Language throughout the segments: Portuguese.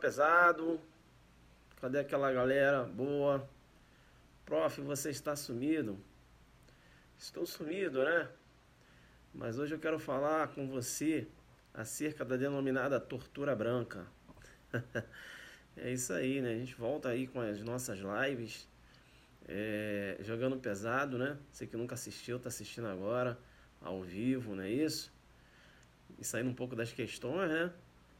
pesado? Cadê aquela galera boa? Prof, você está sumido? Estou sumido, né? Mas hoje eu quero falar com você acerca da denominada tortura branca. É isso aí, né? A gente volta aí com as nossas lives, jogando pesado, né? Você que nunca assistiu, tá assistindo agora, ao vivo, não é isso? E saindo um pouco das questões, né?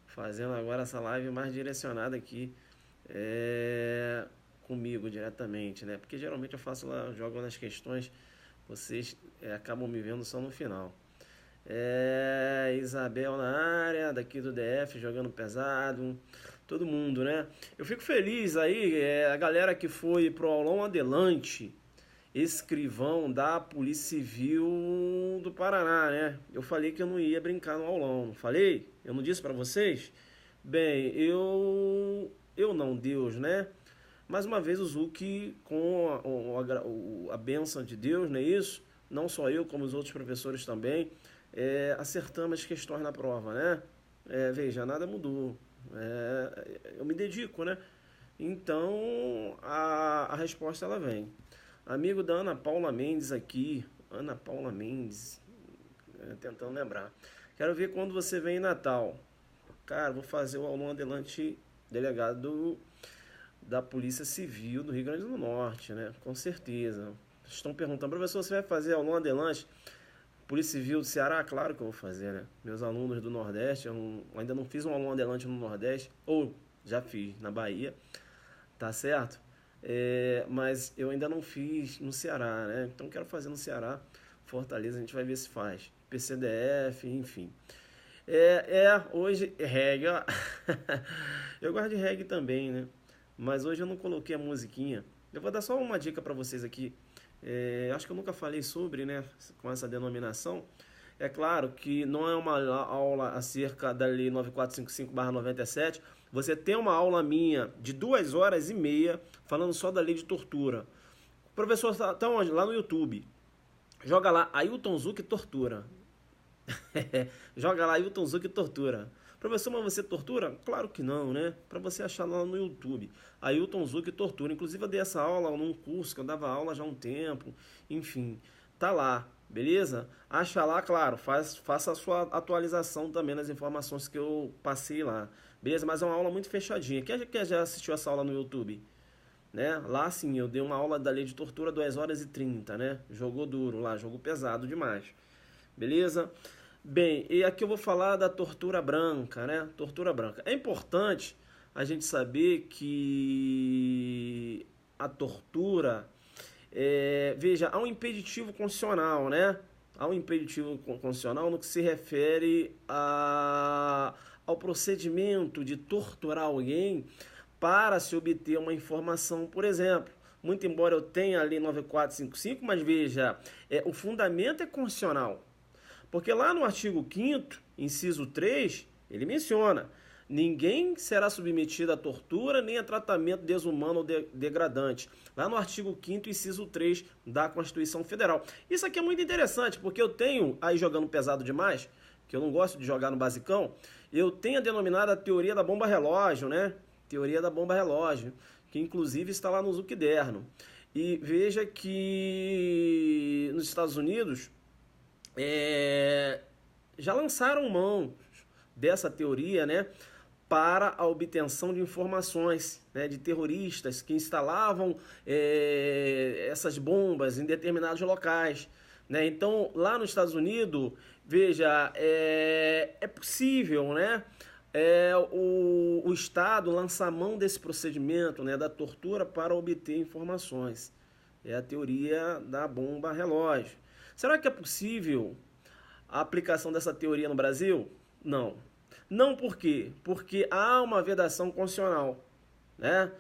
Fazendo agora essa live mais direcionada aqui, comigo diretamente, né? Porque geralmente eu faço lá, jogo nas questões, vocês acabam me vendo só no final. Isabel na área, daqui do DF, jogando pesado, todo mundo, né? Eu fico feliz aí, a galera que foi pro aulão Adelante, escrivão da Polícia Civil do Paraná, né? Eu falei que eu não ia brincar no aulão, não falei? Eu não disse pra vocês? Bem, eu não, Deus, né? Mais uma vez o Zuki, com a bênção de Deus, não é isso? Não só eu, como os outros professores também, acertamos as questões na prova, né? Veja, nada mudou. Eu me dedico, né? Então, a resposta ela vem. Amigo da Ana Paula Mendes aqui. Ana Paula Mendes. Tentando lembrar. Quero ver quando você vem em Natal. Cara, vou fazer o aulão Adelante delegado da Polícia Civil do Rio Grande do Norte, né? Com certeza. Estão perguntando, professor, você vai fazer aulão Adelante Polícia Civil do Ceará? Claro que eu vou fazer, né? Meus alunos do Nordeste, eu ainda não fiz um aulão Adelante no Nordeste, ou já fiz na Bahia, tá certo? Mas eu ainda não fiz no Ceará, né? Então quero fazer no Ceará, Fortaleza, a gente vai ver se faz. PCDF, enfim. Hoje, reggae, ó. Eu gosto de reggae também, né? Mas hoje eu não coloquei a musiquinha. Eu vou dar só uma dica para vocês aqui. Acho que eu nunca falei sobre, né? Com essa denominação. É claro que não é uma aula acerca da Lei 9455/97. Você tem uma aula minha de 2 horas e meia falando só da lei de tortura. O professor está onde? Lá no YouTube. Joga lá, Ailton Zucchi Tortura. Joga lá, Ailton Zucchi Tortura. Professor, mas você tortura? Claro que não, né? Para você achar lá no YouTube. Ailton Zucchi Tortura. Inclusive eu dei essa aula num curso que eu dava aula já há um tempo. Enfim, tá lá, beleza? Acha lá, claro, faça a sua atualização também nas informações que eu passei lá. Beleza? Mas é uma aula muito fechadinha. Quem já assistiu essa aula no YouTube? Né? Lá sim, eu dei uma aula da lei de tortura 2 horas e 30, né? Jogou duro lá, jogou pesado demais. Beleza? Bem, e aqui eu vou falar da tortura branca, né? Tortura branca. É importante a gente saber que a tortura, veja, há um impeditivo constitucional, né? Há um impeditivo constitucional no que se refere ao procedimento de torturar alguém para se obter uma informação, por exemplo. Muito embora eu tenha a Lei 9455, mas veja, o fundamento é constitucional. Porque lá no artigo 5º, inciso 3, ele menciona: ninguém será submetido a tortura nem a tratamento desumano ou degradante. Lá no artigo 5º, inciso 3 da Constituição Federal. Isso aqui é muito interessante, porque eu tenho, aí jogando pesado demais, que eu não gosto de jogar no basicão, eu tenho a denominada teoria da bomba relógio, né? Teoria da bomba relógio, que inclusive está lá no Zucderno. E veja que nos Estados Unidos já lançaram mão dessa teoria, né, para a obtenção de informações, né, de terroristas que instalavam essas bombas em determinados locais, né? Então, lá nos Estados Unidos, veja, é possível, né, o Estado lançar mão desse procedimento, né, da tortura para obter informações. É a teoria da bomba relógio. Será que é possível a aplicação dessa teoria no Brasil? Não. Não por quê? Porque há uma vedação constitucional, né?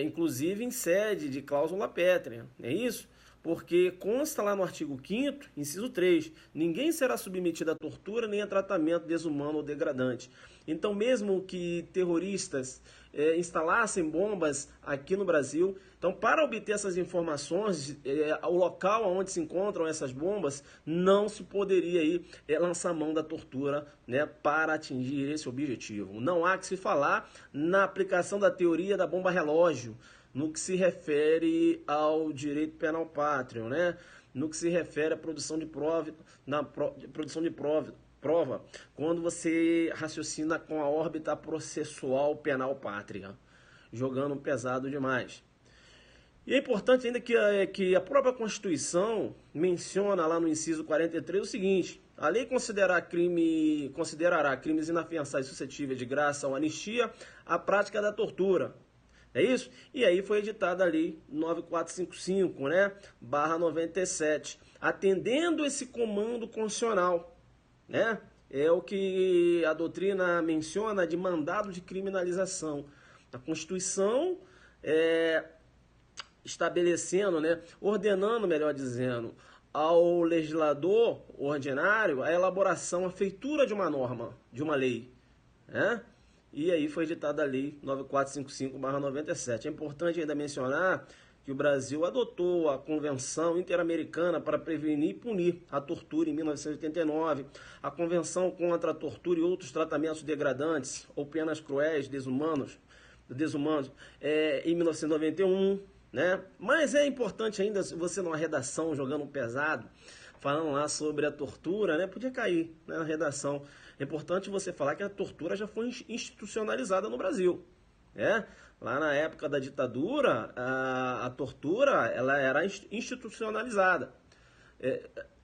Inclusive em sede de cláusula pétrea, é isso? Porque consta lá no artigo 5º, inciso 3, ninguém será submetido a tortura nem a tratamento desumano ou degradante. Então, mesmo que terroristas instalassem bombas aqui no Brasil, então, para obter essas informações, o local onde se encontram essas bombas, não se poderia aí, lançar mão da tortura, né, para atingir esse objetivo. Não há que se falar na aplicação da teoria da bomba relógio, no que se refere ao direito penal pátrio, né? No que se refere à produção de prova, prova, quando você raciocina com a órbita processual penal pátria, jogando pesado demais. E é importante ainda que a própria Constituição menciona lá no inciso 43 o seguinte: a lei considerará crimes inafiançáveis suscetíveis de graça ou anistia a prática da tortura. É isso? E aí foi editada a lei 9455, né, /97, atendendo esse comando constitucional, né? É o que a doutrina menciona de mandado de criminalização. A Constituição estabelecendo, né, ordenando, melhor dizendo, ao legislador ordinário a elaboração, a feitura de uma norma, de uma lei, né? E aí foi editada a lei 9455/97. É importante ainda mencionar que o Brasil adotou a Convenção Interamericana para prevenir e punir a tortura em 1989, a Convenção contra a tortura e outros tratamentos degradantes ou penas cruéis, desumanos em 1991, né? Mas é importante ainda, se você numa redação jogando pesado, falando lá sobre a tortura, né? Podia cair, né, na redação. É importante você falar que a tortura já foi institucionalizada no Brasil, né? Lá na época da ditadura, a tortura ela era institucionalizada.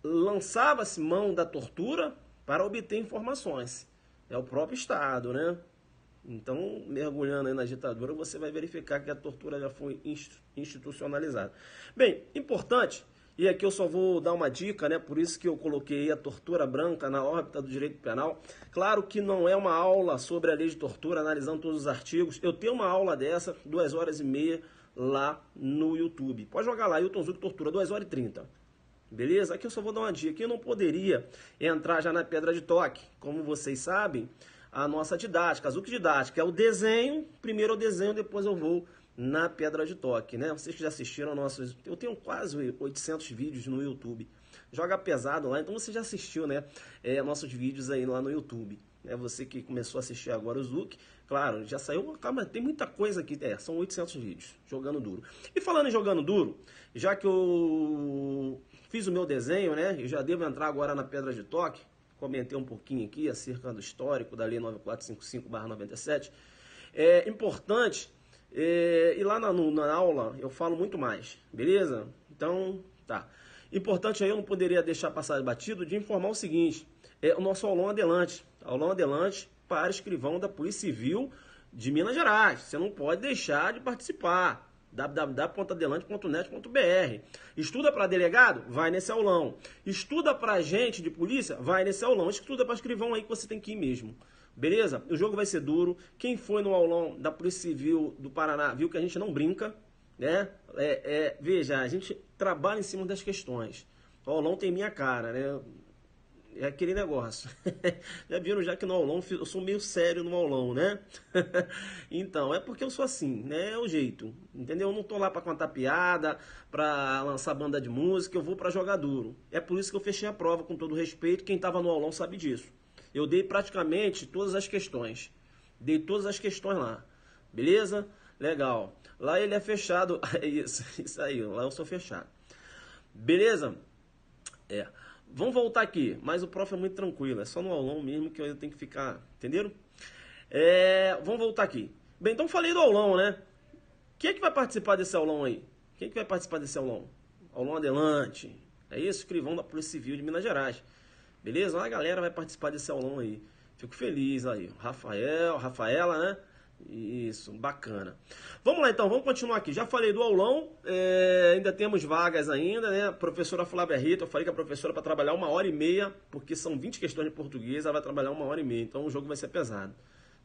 Lançava-se mão da tortura para obter informações. É o próprio Estado, né? Então, mergulhando aí na ditadura, você vai verificar que a tortura já foi institucionalizada. Bem, importante, e aqui eu só vou dar uma dica, né? Por isso que eu coloquei a tortura branca na órbita do direito penal. Claro que não é uma aula sobre a lei de tortura, analisando todos os artigos. Eu tenho uma aula dessa, 2h30, lá no YouTube. Pode jogar lá, Hilton Zuc Tortura, 2h30. Beleza? Aqui eu só vou dar uma dica. Aqui eu não poderia entrar já na pedra de toque. Como vocês sabem, a nossa didática, a Zuc Didática, é o desenho, primeiro o desenho, depois eu vou na pedra de toque, né? Vocês que já assistiram nossos... Eu tenho quase 800 vídeos no YouTube. Joga pesado lá, então você já assistiu, né? Nossos vídeos aí lá no YouTube. Você que começou a assistir agora o Zuc, claro, já saiu... Calma, tem muita coisa aqui, são 800 vídeos, jogando duro. E falando em jogando duro, já que eu fiz o meu desenho, né? Eu já devo entrar agora na pedra de toque. Comentei um pouquinho aqui acerca do histórico da lei 9455/97. É importante... e lá na aula eu falo muito mais, beleza? Então, tá. Importante aí, eu não poderia deixar passar batido de informar o seguinte: o nosso aulão adelante para escrivão da Polícia Civil de Minas Gerais. Você não pode deixar de participar. www.adelante.net.br. Estuda para delegado? Vai nesse aulão. Estuda para agente de polícia? Vai nesse aulão. Estuda para escrivão aí que você tem que ir mesmo. Beleza? O jogo vai ser duro. Quem foi no aulão da Polícia Civil do Paraná viu que a gente não brinca, né? Veja, a gente trabalha em cima das questões. O aulão tem minha cara, né? É aquele negócio. Já viram já que no aulão eu sou meio sério no aulão, né? Então, é porque eu sou assim, né? É o jeito, entendeu? Eu não tô lá para contar piada, para lançar banda de música, eu vou para jogar duro. É por isso que eu fechei a prova, com todo respeito. Quem tava no aulão sabe disso. Eu dei praticamente todas as questões. Dei todas as questões lá. Beleza? Legal. Lá ele é fechado. Isso aí. Lá eu sou fechado. Beleza? Vamos voltar aqui. Mas o prof é muito tranquilo. É só no aulão mesmo que eu tenho que ficar. Entenderam? Vamos voltar aqui. Bem, então falei do aulão, né? Quem é que vai participar desse aulão aí? Quem é que vai participar desse aulão? Aulão adelante. É isso? Escrivão da Polícia Civil de Minas Gerais. Beleza? A galera vai participar desse aulão aí. Fico feliz aí. Rafaela, né? Isso, bacana. Vamos lá então, vamos continuar aqui. Já falei do aulão, ainda temos vagas ainda, né? A professora Flávia Rita, eu falei que a professora para trabalhar 1h30, porque são 20 questões de português, ela vai trabalhar 1h30, então o jogo vai ser pesado.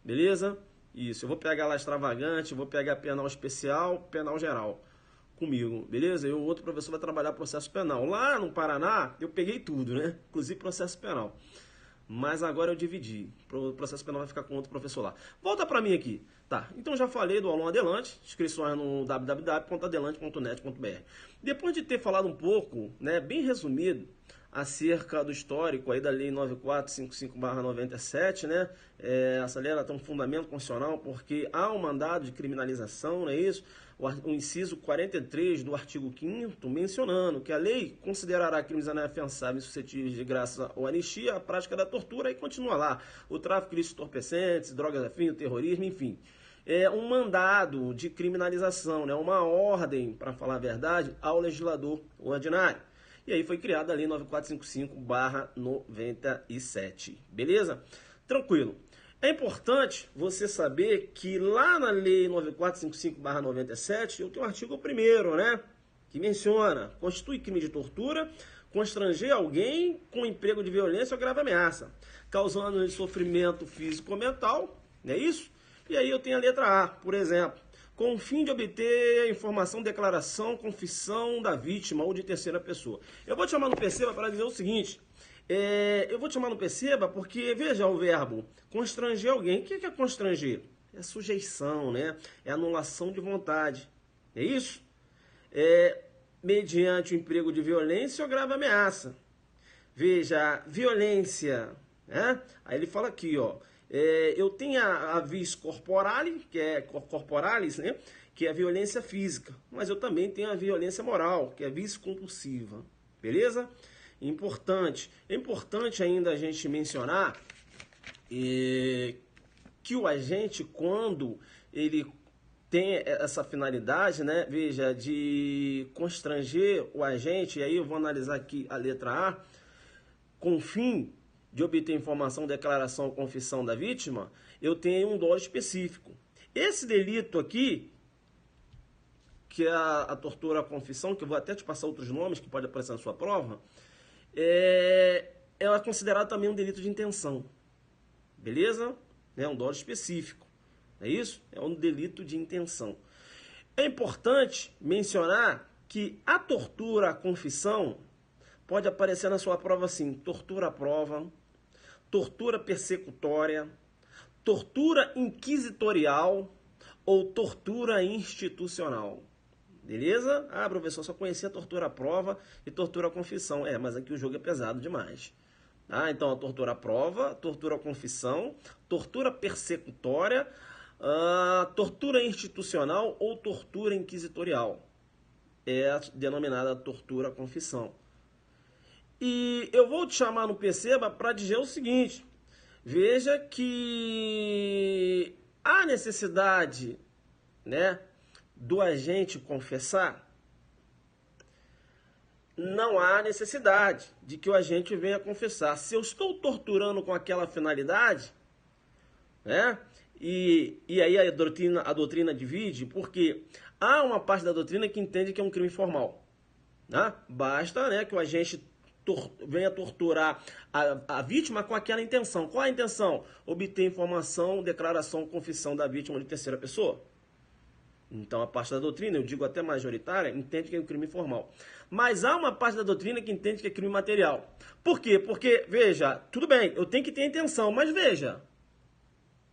Beleza? Isso, eu vou pegar lá extravagante, vou pegar penal especial, penal geral. comigo, beleza? E o outro professor vai trabalhar processo penal. Lá no Paraná, eu peguei tudo, né? Inclusive processo penal. Mas agora eu dividi. O processo penal vai ficar com outro professor lá. Volta para mim aqui. Tá, então já falei do aulão Adelante, inscrições no www.adelante.net.br. Depois de ter falado um pouco, né, bem resumido, acerca do histórico aí da Lei 9455/97, né? Essa lei ela tem um fundamento constitucional porque há um mandado de criminalização, não é isso? O inciso 43 do artigo 5º mencionando que a lei considerará crimes inafiançáveis e suscetíveis de graça ou anistia a prática da tortura e continua lá. O tráfico de entorpecentes, drogas afins, o terrorismo, enfim. É um mandado de criminalização, né? Uma ordem, para falar a verdade, ao legislador ordinário. E aí foi criada a Lei 9455/97. Beleza? Tranquilo. É importante você saber que lá na Lei 9455/97 eu tenho o artigo 1º, né? Que menciona: constitui crime de tortura constranger alguém com emprego de violência ou grave ameaça, causando sofrimento físico ou mental, não é isso? E aí eu tenho a letra A, por exemplo, com o fim de obter informação, declaração, confissão da vítima ou de terceira pessoa. Eu vou te chamar no Perceba para dizer o seguinte, eu vou te chamar no Perceba porque, veja o verbo, constranger alguém. O que é constranger? É sujeição, né? É anulação de vontade, é isso? Mediante o emprego de violência ou grave ameaça. Veja, violência, né? Aí ele fala aqui, ó, eu tenho a vis corporale, que é corporalis, né? Que é a violência física, mas eu também tenho a violência moral, que é a vis compulsiva, beleza? É importante ainda a gente mencionar que o agente, quando ele tem essa finalidade, né? Veja, de constranger o agente, e aí eu vou analisar aqui a letra A, com o fim de obter informação, declaração ou confissão da vítima, eu tenho um dolo específico. Esse delito aqui, que é a tortura à confissão, que eu vou até te passar outros nomes que pode aparecer na sua prova, ela é considerada também um delito de intenção. Beleza? É um dolo específico. É isso? É um delito de intenção. É importante mencionar que a tortura à confissão pode aparecer na sua prova assim: tortura à prova, tortura persecutória, tortura inquisitorial ou tortura institucional. Beleza? Ah, professor, só conhecia tortura à prova e tortura à confissão. Mas aqui o jogo é pesado demais. Então, a tortura à prova, tortura à confissão, tortura persecutória, tortura institucional ou tortura inquisitorial. É a denominada tortura à confissão. E eu vou te chamar no Perceba para dizer o seguinte: veja que há necessidade, né, do agente confessar. Não há necessidade de que o agente venha confessar. Se eu estou torturando com aquela finalidade, né, e aí a doutrina divide, porque há uma parte da doutrina que entende que é um crime formal, né? Basta, né, que o agente venha torturar a vítima com aquela intenção. Qual a intenção? Obter informação, declaração, confissão da vítima de terceira pessoa. Então, a parte da doutrina, eu digo até majoritária, entende que é um crime formal. Mas há uma parte da doutrina que entende que é crime material. Por quê? Porque, veja, tudo bem, eu tenho que ter intenção, mas veja,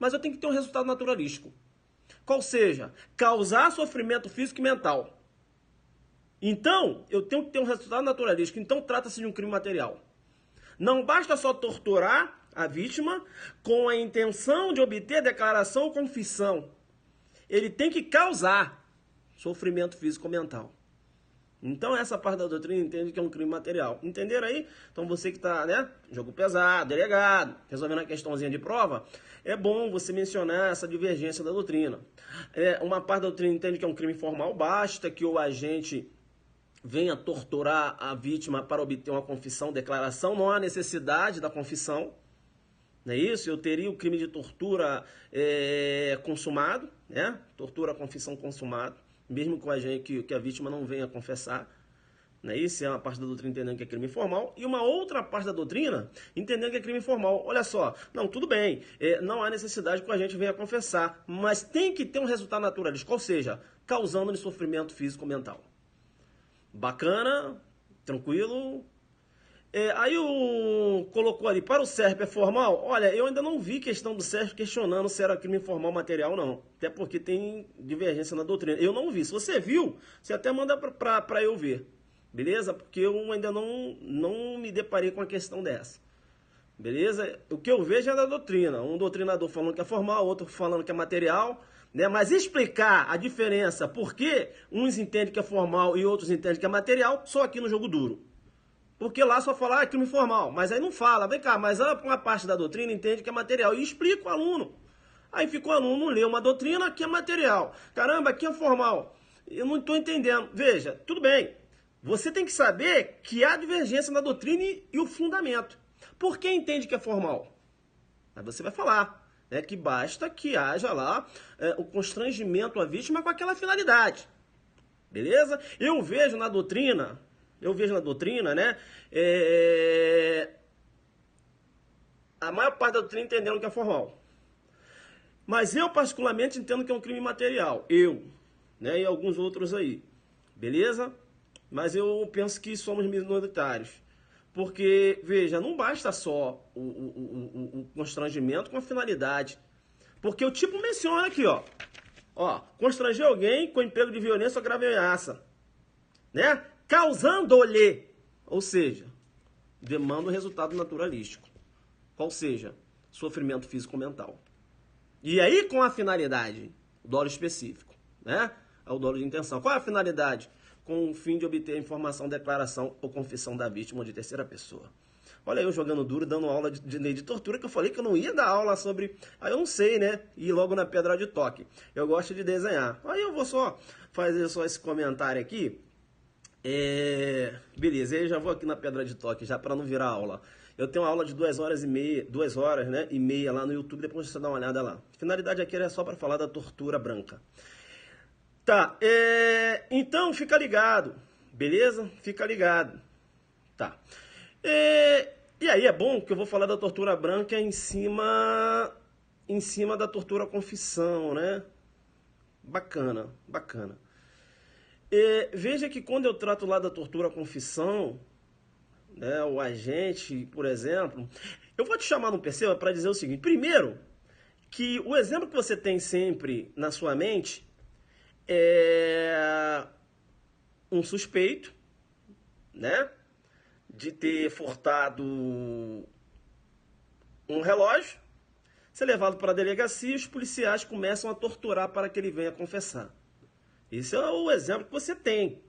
eu tenho que ter um resultado naturalístico. Qual seja, causar sofrimento físico e mental. Então, eu tenho que ter um resultado naturalístico. Então, trata-se de um crime material. Não basta só torturar a vítima com a intenção de obter declaração ou confissão. Ele tem que causar sofrimento físico ou mental. Então, essa parte da doutrina entende que é um crime material. Entenderam aí? Então, você que está, né, jogo pesado, delegado, resolvendo a questãozinha de prova, é bom você mencionar essa divergência da doutrina. Uma parte da doutrina entende que é um crime formal, basta que o agente venha torturar a vítima para obter uma confissão, declaração, não há necessidade da confissão. Não é isso? Eu teria o crime de tortura consumado, né? Tortura, confissão consumado, mesmo que a vítima não venha confessar. Não é isso? É uma parte da doutrina entendendo que é crime formal. E uma outra parte da doutrina entendendo que é crime formal. Olha só, não, tudo bem, não há necessidade que a gente venha confessar, mas tem que ter um resultado naturalístico, ou seja, causando-lhe sofrimento físico ou mental. Bacana, tranquilo. Aí colocou ali, para o Sérgio é formal? Olha, eu ainda não vi questão do Sérgio questionando se era crime formal material, não. Até porque tem divergência na doutrina. Eu não vi. Se você viu, você até manda para eu ver. Beleza? Porque eu ainda não me deparei com a questão dessa. Beleza? O que eu vejo é da doutrina. Um doutrinador falando que é formal, outro falando que é material. Né? Mas explicar a diferença, por que uns entendem que é formal e outros entendem que é material, só aqui no Jogo Duro. Porque lá só fala, é crime formal. Mas aí não fala, vem cá, mas uma parte da doutrina entende que é material. E explica o aluno. Aí fica o aluno, lê uma doutrina, aqui é material. Caramba, aqui é formal. Eu não estou entendendo. Veja, tudo bem. Você tem que saber que há divergência na doutrina e o fundamento. Por que entende que é formal? Aí você vai falar, né, que basta que haja lá o constrangimento à vítima com aquela finalidade. Beleza? Eu vejo na doutrina, né, a maior parte da doutrina entendendo que é formal. Mas eu particularmente entendo que é um crime material. Né, e alguns outros aí. Beleza? Mas eu penso que somos minoritários. Porque, veja, não basta só o constrangimento com a finalidade. Porque o tipo menciona aqui, ó. Ó, constranger alguém com emprego de violência ou grave ameaça. Né? Causando-lhe. Ou seja, demanda um resultado naturalístico. Qual seja, sofrimento físico-mental. E aí, com a finalidade, o dolo específico, né? É o dolo de intenção. Qual é a finalidade? Com o fim de obter informação, declaração ou confissão da vítima ou de terceira pessoa. Olha eu jogando duro, dando aula de lei de tortura, que eu falei que eu não ia dar aula sobre... Aí eu não sei, né? Ir logo na pedra de toque. Eu gosto de desenhar. Aí eu vou só fazer só esse comentário aqui. Beleza, aí eu já vou aqui na pedra de toque, já para não virar aula. Eu tenho uma aula de 2 horas e meia, 2 horas, né, e meia lá no YouTube, depois você dá uma olhada lá. A finalidade aqui era só para falar da tortura branca. Tá, então fica ligado, beleza? Fica ligado. Tá. E aí é bom que eu vou falar da tortura branca em cima da tortura confissão, né? Bacana, bacana. Veja que quando eu trato lá da tortura confissão, né, o agente, por exemplo, eu vou te chamar no PC para dizer o seguinte. Primeiro, que o exemplo que você tem sempre na sua mente é um suspeito, né, de ter furtado um relógio, ser levado para a delegacia e os policiais começam a torturar para que ele venha confessar. Esse é o exemplo que você tem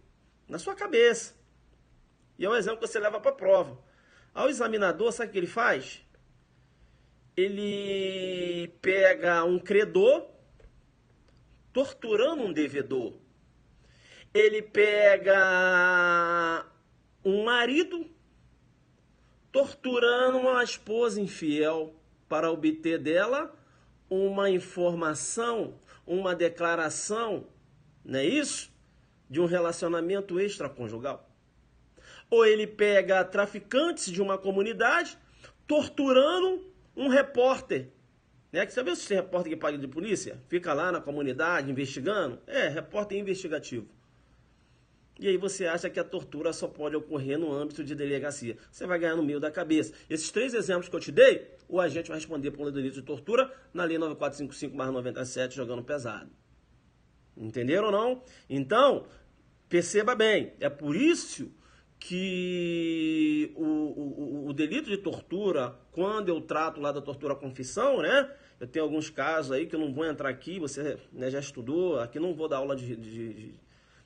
na sua cabeça. E é o exemplo que você leva para a prova. Ao examinador, sabe o que ele faz? Ele pega um credor torturando um devedor. Ele pega um marido torturando uma esposa infiel para obter dela uma informação, uma declaração, não é isso? De um relacionamento extraconjugal. Ou ele pega traficantes de uma comunidade torturando um repórter. Né? Você viu se tem repórter que paga de polícia? Fica lá na comunidade investigando? Repórter investigativo. E aí você acha que a tortura só pode ocorrer no âmbito de delegacia. Você vai ganhar no meio da cabeça. Esses 3 exemplos que eu te dei, o agente vai responder por um delito de tortura na lei 9455/97, jogando pesado. Entenderam ou não? Então, perceba bem, é por isso que o delito de tortura, quando eu trato lá da tortura confissão, né? Eu tenho alguns casos aí que eu não vou entrar aqui, você, né, já estudou, aqui não vou dar aula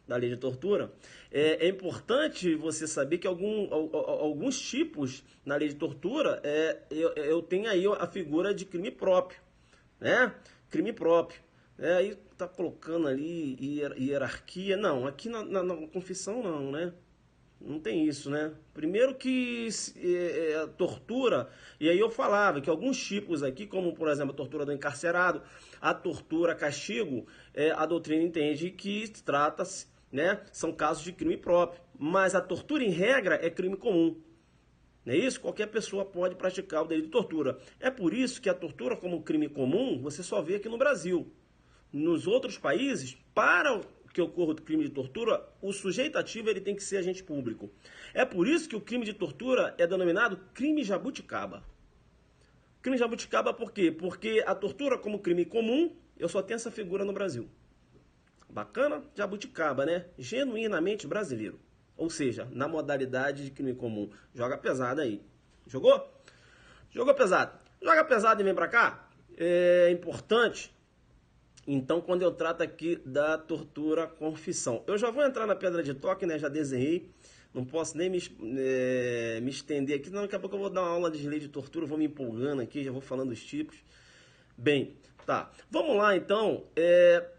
da lei de tortura. É importante você saber que alguns tipos na lei de tortura, eu tenho aí a figura de crime próprio, né? Crime próprio. Aí tá colocando ali hierarquia. Não, aqui na confissão não, né? Não tem isso, né? Primeiro que tortura, e aí eu falava que alguns tipos aqui, como por exemplo a tortura do encarcerado, a tortura castigo, a doutrina entende que trata-se, né? São casos de crime próprio. Mas a tortura em regra é crime comum. Não é isso? Qualquer pessoa pode praticar o delito de tortura. É por isso que a tortura como crime comum você só vê aqui no Brasil. Nos outros países, para que ocorra o crime de tortura, o sujeito ativo ele tem que ser agente público. É por isso que o crime de tortura é denominado crime jabuticaba. Crime jabuticaba por quê? Porque a tortura como crime comum, eu só tenho essa figura no Brasil. Bacana? Jabuticaba, né? Genuinamente brasileiro. Ou seja, na modalidade de crime comum. Joga pesado aí. Jogou? Jogou pesado. Joga pesado e vem pra cá. É importante. Então, quando eu trato aqui da tortura confissão. Eu já vou entrar na pedra de toque, né? Já desenhei. Não posso nem me estender aqui. Não, daqui a pouco eu vou dar uma aula de lei de tortura. Vou me empolgando aqui, já vou falando os tipos. Bem, tá. Vamos lá, então,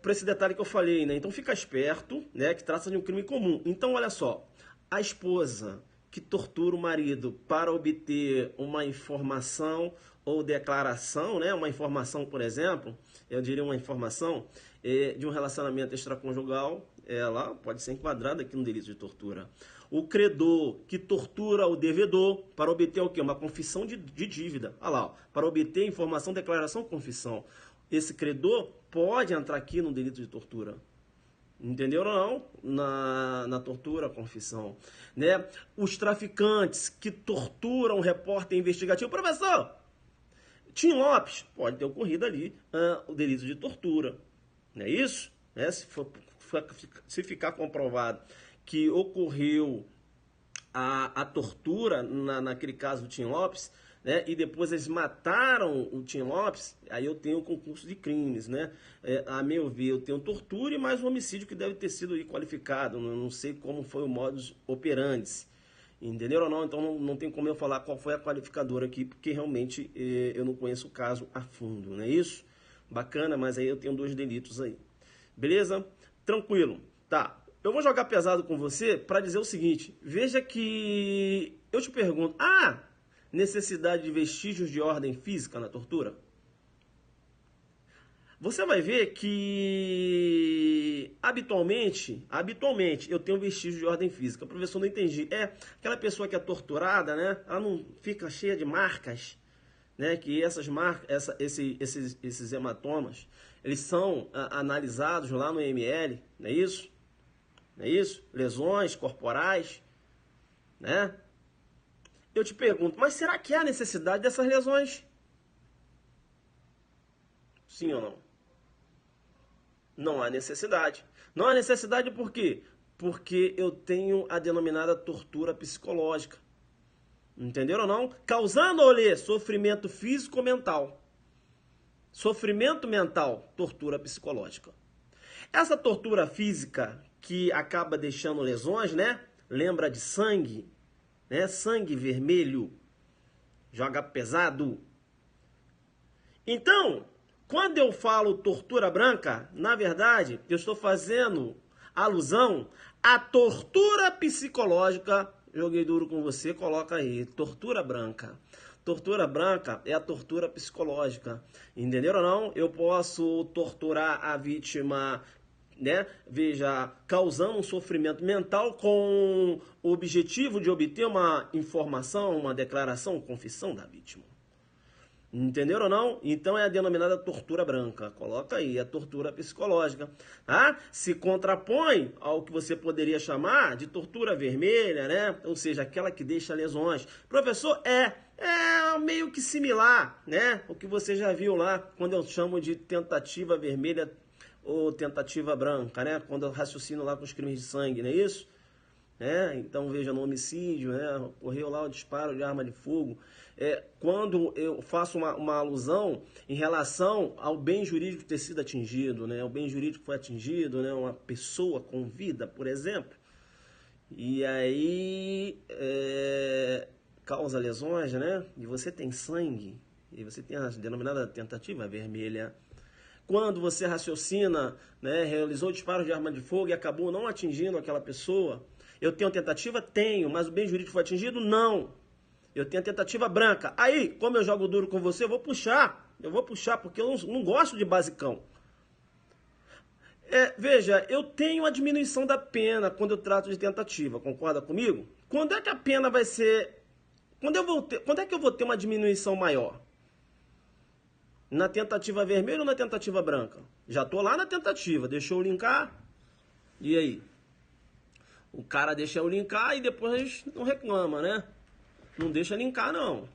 para esse detalhe que eu falei, né? Então, fica esperto, né? Que trata de um crime comum. Então, olha só. A esposa que tortura o marido para obter uma informação ou declaração, né? Uma informação, por exemplo, eu diria uma informação de um relacionamento extraconjugal, ela pode ser enquadrada aqui no delito de tortura. O credor que tortura o devedor para obter o quê? Uma confissão de dívida. Olha lá, ó, para obter informação, declaração, confissão. Esse credor pode entrar aqui no delito de tortura. Entenderam ou não? Na tortura, confissão. Né? Os traficantes que torturam um repórter investigativo. Professor, Tim Lopes, pode ter ocorrido ali o delito de tortura. Não é isso? Se ficar comprovado que ocorreu a tortura naquele caso do Tim Lopes, né, e depois eles mataram o Tim Lopes, aí eu tenho o concurso de crimes, né? A meu ver, eu tenho tortura e mais um homicídio que deve ter sido aí qualificado. Não sei como foi o modus operandi. Entenderam ou não? Então não tem como eu falar qual foi a qualificadora aqui, porque realmente eu não conheço o caso a fundo, não é isso? Bacana, mas aí eu tenho 2 delitos aí. Beleza? Tranquilo. Tá. Eu vou jogar pesado com você para dizer o seguinte. Veja que eu te pergunto, necessidade de vestígios de ordem física na tortura? Você vai ver que habitualmente eu tenho vestígios de ordem física. Professor, não entendi. Aquela pessoa que é torturada, né? Ela não fica cheia de marcas, né? Que essas marcas, esses hematomas, eles são analisados lá no ML, não é isso? Não é isso? Lesões corporais, né? Eu te pergunto, mas será que há necessidade dessas lesões? Sim ou não? Não há necessidade. Não há necessidade por quê? Porque eu tenho a denominada tortura psicológica. Entenderam ou não? Causando-lhe sofrimento físico ou mental. Sofrimento mental, tortura psicológica. Essa tortura física que acaba deixando lesões, né? Lembra de sangue, né? Sangue vermelho, joga pesado. Então, quando eu falo tortura branca, na verdade, eu estou fazendo alusão à tortura psicológica. Joguei duro com você, coloca aí, tortura branca. Tortura branca é a tortura psicológica, entenderam ou não? Eu posso torturar a vítima, né? Veja, causando um sofrimento mental com o objetivo de obter uma informação, uma declaração, confissão da vítima. Entenderam ou não? Então é a denominada tortura branca. Coloca aí, a tortura psicológica. Tá? Se contrapõe ao que você poderia chamar de tortura vermelha, né? Ou seja, aquela que deixa lesões. Professor, é meio que similar, né? O que você já viu lá, quando eu chamo de tentativa vermelha ou tentativa branca, né? Quando eu raciocino lá com os crimes de sangue, não é isso? Então veja, no homicídio, né? Ocorreu lá o disparo de arma de fogo. Quando eu faço uma alusão em relação ao bem jurídico ter sido atingido, né? O bem jurídico foi atingido, né? Uma pessoa com vida, por exemplo, e aí causa lesões, né? E você tem sangue, e você tem a denominada tentativa vermelha. Quando você raciocina, né? Realizou disparo de arma de fogo e acabou não atingindo aquela pessoa, eu tenho tentativa? Tenho, mas o bem jurídico foi atingido? Não. Eu tenho a tentativa branca. Aí, como eu jogo duro com você, eu vou puxar, porque eu não gosto de basicão. Veja, eu tenho a diminuição da pena quando eu trato de tentativa, concorda comigo? Quando é que a pena vai ser... Quando é que eu vou ter uma diminuição maior? Na tentativa vermelha ou na tentativa branca? Já estou lá na tentativa, deixa eu linkar. E aí? O cara deixa eu linkar e depois não reclama, né? Não deixa linkar, não.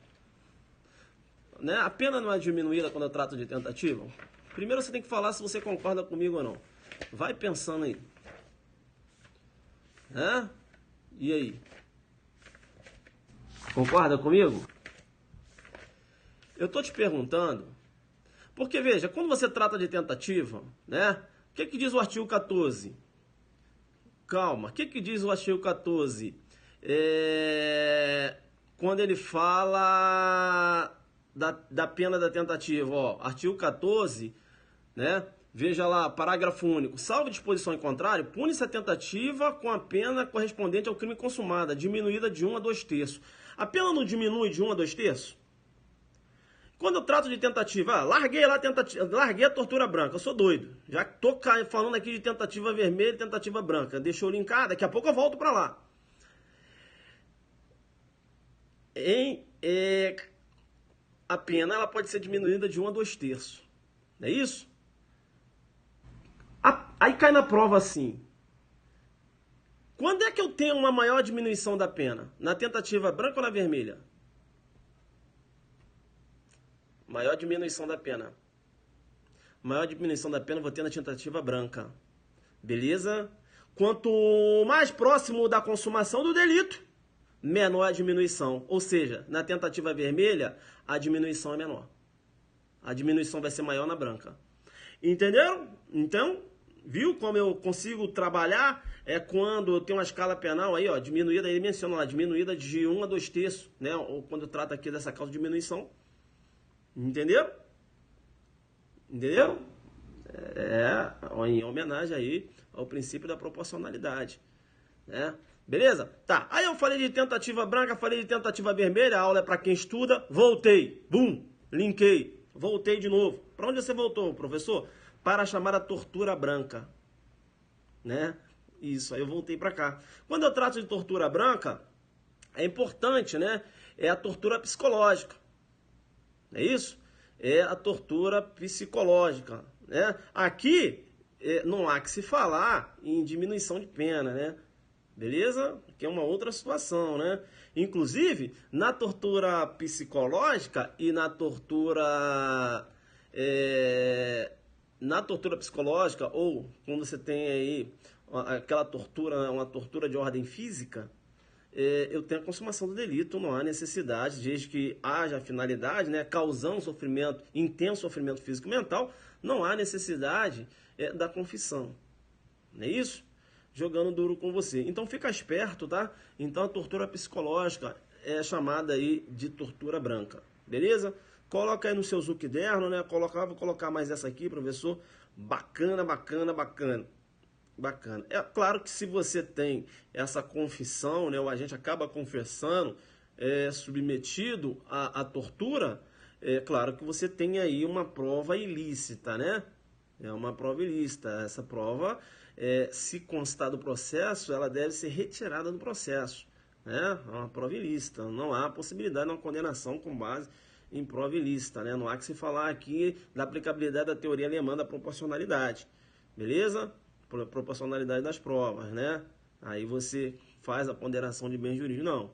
Né? A pena não é diminuída quando eu trato de tentativa? Primeiro você tem que falar se você concorda comigo ou não. Vai pensando aí. Né? E aí? Concorda comigo? Eu tô te perguntando, porque veja, quando você trata de tentativa, né? O que diz o artigo 14? Calma, o que diz o artigo 14? Quando ele fala da pena da tentativa, ó, artigo 14, né? Veja lá, parágrafo único. Salvo disposição em contrário, pune-se a tentativa com a pena correspondente ao crime consumado, diminuída de 1 a 2 terços. A pena não diminui de 1 a 2 terços? Quando eu trato de tentativa, larguei lá larguei a tortura branca, eu sou doido. Já tô falando aqui de tentativa vermelha e tentativa branca. Deixou linkar, daqui a pouco eu volto para lá. A pena ela pode ser diminuída de 1 a 2 terços. Não é isso? Aí cai na prova assim. Quando é que eu tenho uma maior diminuição da pena? Na tentativa branca ou na vermelha? Maior diminuição da pena. Maior diminuição da pena eu vou ter na tentativa branca. Beleza? Quanto mais próximo da consumação do delito, menor a diminuição. Ou seja, na tentativa vermelha, a diminuição é menor. A diminuição vai ser maior na branca. Entenderam? Então, viu como eu consigo trabalhar? É quando eu tenho uma escala penal aí, ó, diminuída, ele menciona lá, diminuída de 1 a 2 terços, né? Ou quando trata aqui dessa causa de diminuição. Entendeu? Entendeu? Em homenagem aí ao princípio da proporcionalidade, né? Beleza? Tá, aí eu falei de tentativa branca, falei de tentativa vermelha, a aula é para quem estuda, voltei, bum, linkei, voltei de novo. Para onde você voltou, professor? Para a chamada tortura branca, né? Isso, aí eu voltei para cá. Quando eu trato de tortura branca, é importante, né? É a tortura psicológica, não é isso? É a tortura psicológica, né? Aqui não há que se falar em diminuição de pena, né? Beleza? Que é uma outra situação, né? Inclusive, na tortura psicológica e na tortura psicológica, ou quando você tem aí aquela tortura, uma tortura de ordem física, eu tenho a consumação do delito, não há necessidade, desde que haja finalidade, né, causando sofrimento, intenso sofrimento físico e mental, não há necessidade da confissão. Não é isso? Jogando duro com você. Então fica esperto, tá? Então a tortura psicológica é chamada aí de tortura branca. Beleza? Coloca aí no seu Zucderno, né? Vou colocar mais essa aqui, professor. Bacana, bacana, bacana. Bacana. É claro que se você tem essa confissão, né? O agente acaba confessando, submetido à tortura, é claro que você tem aí uma prova ilícita, né? É uma prova ilícita. Essa prova, se constar do processo, ela deve ser retirada do processo, né? É uma prova ilícita. Não há possibilidade de uma condenação com base em prova ilícita, né? Não há que se falar aqui da aplicabilidade da teoria alemã da proporcionalidade. Beleza? Proporcionalidade das provas, né? Aí você faz a ponderação de bem jurídico. Não.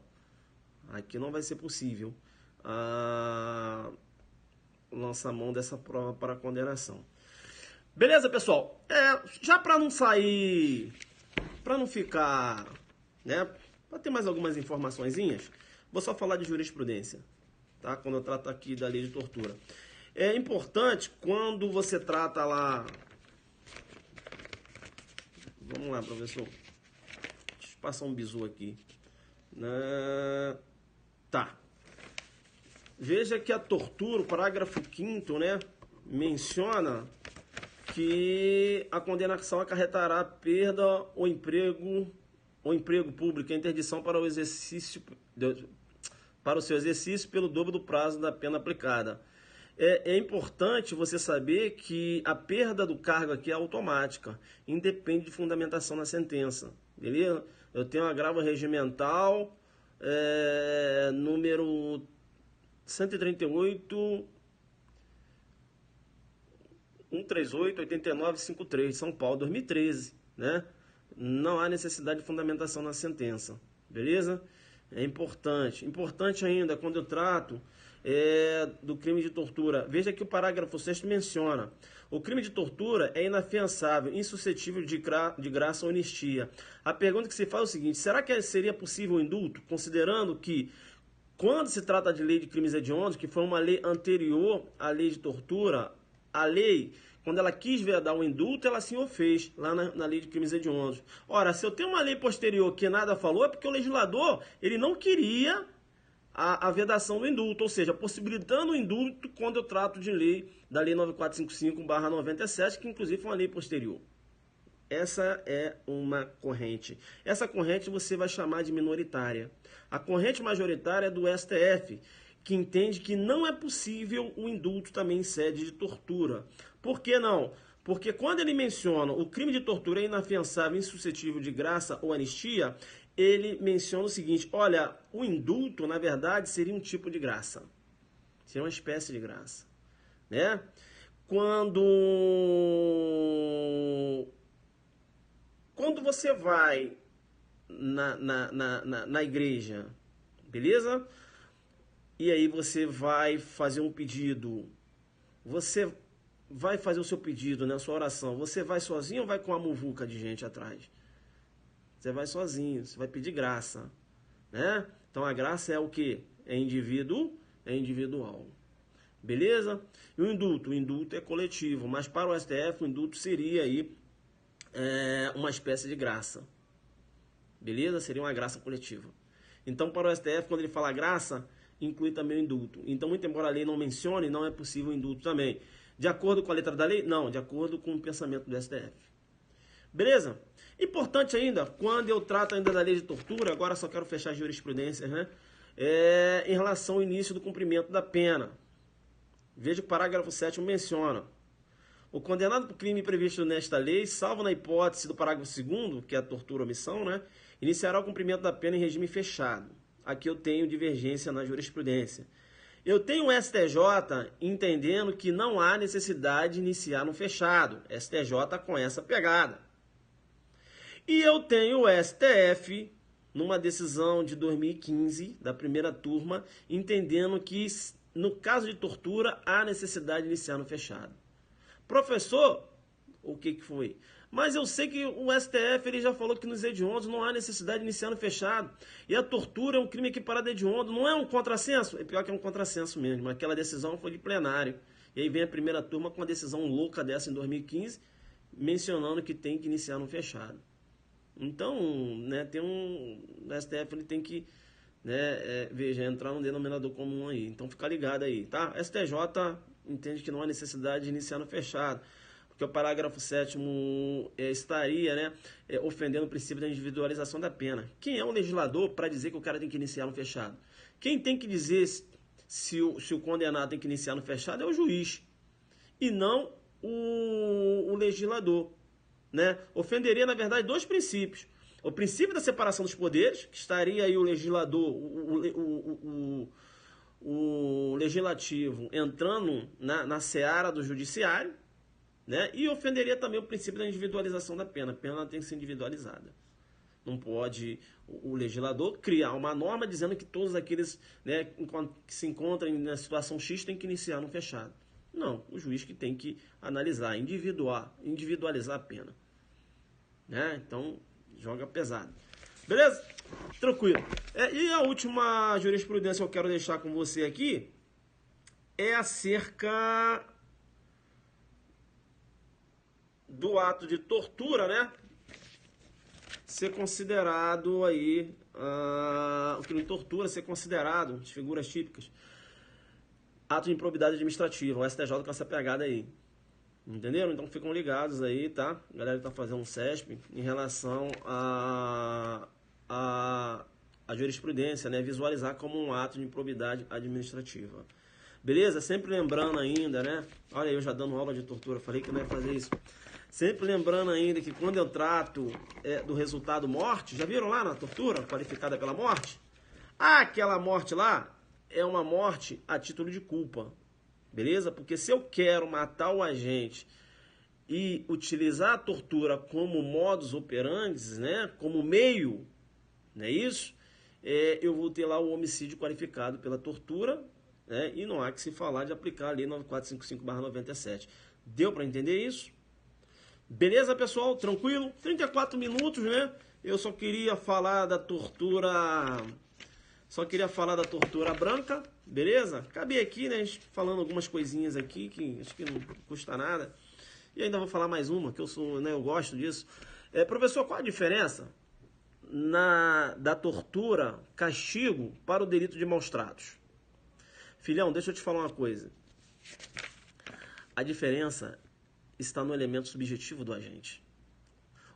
Aqui não vai ser possível lançar mão dessa prova para condenação. Beleza, pessoal? Já para não sair, para não ficar, né? Para ter mais algumas informaçõezinhas, vou só falar de jurisprudência, tá? Quando eu trato aqui da lei de tortura. É importante quando você trata lá. Vamos lá, professor. Deixa eu passar um bizu aqui. Tá. Veja que a tortura, o parágrafo 5º, né? Menciona que a condenação acarretará perda ou emprego público, a interdição para o seu exercício pelo dobro do prazo da pena aplicada. É importante você saber que a perda do cargo aqui é automática, independe de fundamentação na sentença, beleza? Eu tenho um agravo regimental, número 138, 138, 89, 53, São Paulo, 2013, né? não há necessidade de fundamentação na sentença, beleza? É importante. Importante ainda, quando eu trato do crime de tortura, veja que o parágrafo 6º menciona: o crime de tortura é inafiançável, insuscetível de graça ou anistia. A pergunta que se faz é o seguinte: será que seria possível o indulto, considerando que, quando se trata de lei de crimes hediondos, que foi uma lei anterior à lei de tortura, a lei, quando ela quis vedar o indulto, ela sim o fez, lá na lei de crimes hediondos. Ora, se eu tenho uma lei posterior que nada falou, é porque o legislador ele não queria a vedação do indulto, ou seja, possibilitando o indulto quando eu trato de lei, da lei 9455/97, que inclusive foi uma lei posterior. Essa é uma corrente. Essa corrente você vai chamar de minoritária. A corrente majoritária é do STF, que entende que não é possível o indulto também em sede de tortura. Por que não? Porque quando ele menciona o crime de tortura é inafiançável, insuscetível de graça ou anistia, ele menciona o seguinte: olha, o indulto, na verdade, seria um tipo de graça. Seria uma espécie de graça, né? Quando você vai na igreja, beleza? E aí você vai fazer um pedido. Você vai fazer o seu pedido, né, a sua oração. Você vai sozinho ou vai com uma muvuca de gente atrás? Você vai sozinho, você vai pedir graça, né? Então a graça é o quê? É individual. Beleza? E o indulto é coletivo, mas para o STF o indulto seria aí uma espécie de graça. Beleza? Seria uma graça coletiva. Então, para o STF, quando ele fala graça, inclui também o indulto. Então, muito embora a lei não mencione, não é possível o indulto também. De acordo com a letra da lei? Não, de acordo com o pensamento do STF. Beleza? Importante ainda, quando eu trato ainda da lei de tortura, agora só quero fechar as jurisprudências, né? Em relação ao início do cumprimento da pena. Veja que o parágrafo 7º menciona: o condenado por crime previsto nesta lei, salvo na hipótese do parágrafo 2º, que é a tortura ou omissão, né, iniciará o cumprimento da pena em regime fechado. Aqui eu tenho divergência na jurisprudência. Eu tenho o STJ entendendo que não há necessidade de iniciar no fechado. STJ com essa pegada. E eu tenho o STF, numa decisão de 2015, da primeira turma, entendendo que, no caso de tortura, há necessidade de iniciar no fechado. Professor, o que foi? Mas eu sei que o STF ele já falou que nos hediondos não há necessidade de iniciar no fechado. E a tortura é um crime equiparado a hediondo. Não é um contrassenso? É pior que é um contrassenso mesmo. Aquela decisão foi de plenário. E aí vem a primeira turma com uma decisão louca dessa em 2015, mencionando que tem que iniciar no fechado. Então, né, o STF ele tem que, né, veja, entrar num denominador comum aí. Então fica ligado aí, tá? STJ entende que não há necessidade de iniciar no fechado, porque o parágrafo 7º estaria, né, ofendendo o princípio da individualização da pena. Quem é o legislador para dizer que o cara tem que iniciar no fechado? Quem tem que dizer se o condenado tem que iniciar no fechado é o juiz, e não o legislador, né? Ofenderia, na verdade, dois princípios: o princípio da separação dos poderes, que estaria aí o legislador, o legislativo entrando na seara do judiciário, né? E ofenderia também o princípio da individualização da pena. A pena tem que ser individualizada. Não pode o legislador criar uma norma dizendo que todos aqueles, né, que se encontram na situação X têm que iniciar no fechado. Não, o juiz que tem que analisar, individualizar a pena, né? Então, joga pesado. Beleza? Tranquilo. E a última jurisprudência que eu quero deixar com você aqui é acerca do ato de tortura, né? Ser considerado aí, o crime de tortura ser considerado, as figuras típicas, ato de improbidade administrativa, o STJ com essa pegada aí. Entenderam? Então ficam ligados aí, tá? A galera tá fazendo um CESP em relação a jurisprudência, né? Visualizar como um ato de improbidade administrativa. Beleza? Sempre lembrando ainda, né? Olha, eu já dando aula de tortura, falei que não ia fazer isso. Sempre lembrando ainda que quando eu trato do resultado morte, já viram lá na tortura qualificada pela morte? Aquela morte lá é uma morte a título de culpa. Beleza? Porque se eu quero matar o agente e utilizar a tortura como modus operandi, né, como meio, não é isso? Eu vou ter lá o homicídio qualificado pela tortura, né, e não há que se falar de aplicar a lei 9455/97. Deu para entender isso? Beleza, pessoal? Tranquilo? 34 minutos, né? Eu só queria falar da tortura... Só queria falar da tortura branca, beleza? Acabei aqui, né, falando algumas coisinhas aqui que acho que não custa nada. E ainda vou falar mais uma, que eu sou, né, eu gosto disso. Professor, qual a diferença da tortura, castigo para o delito de maus tratos? Filhão, deixa eu te falar uma coisa. A diferença está no elemento subjetivo do agente.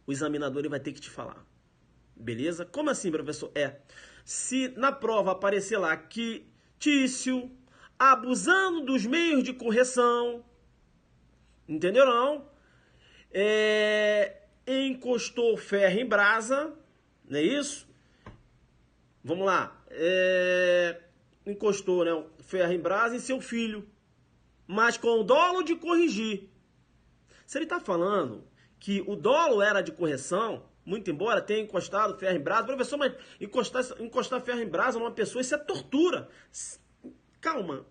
O examinador ele vai ter que te falar. Beleza? Como assim, professor? Se na prova aparecer lá que Tício, abusando dos meios de correção, entendeu não? Encostou ferro em brasa, não é isso? Vamos lá. Encostou, né, ferro em brasa em seu filho, mas com o dolo de corrigir. Se ele está falando que o dolo era de correção, muito embora tenha encostado ferro em brasa, professor, mas encostar ferro em brasa numa pessoa, isso é tortura. Calma,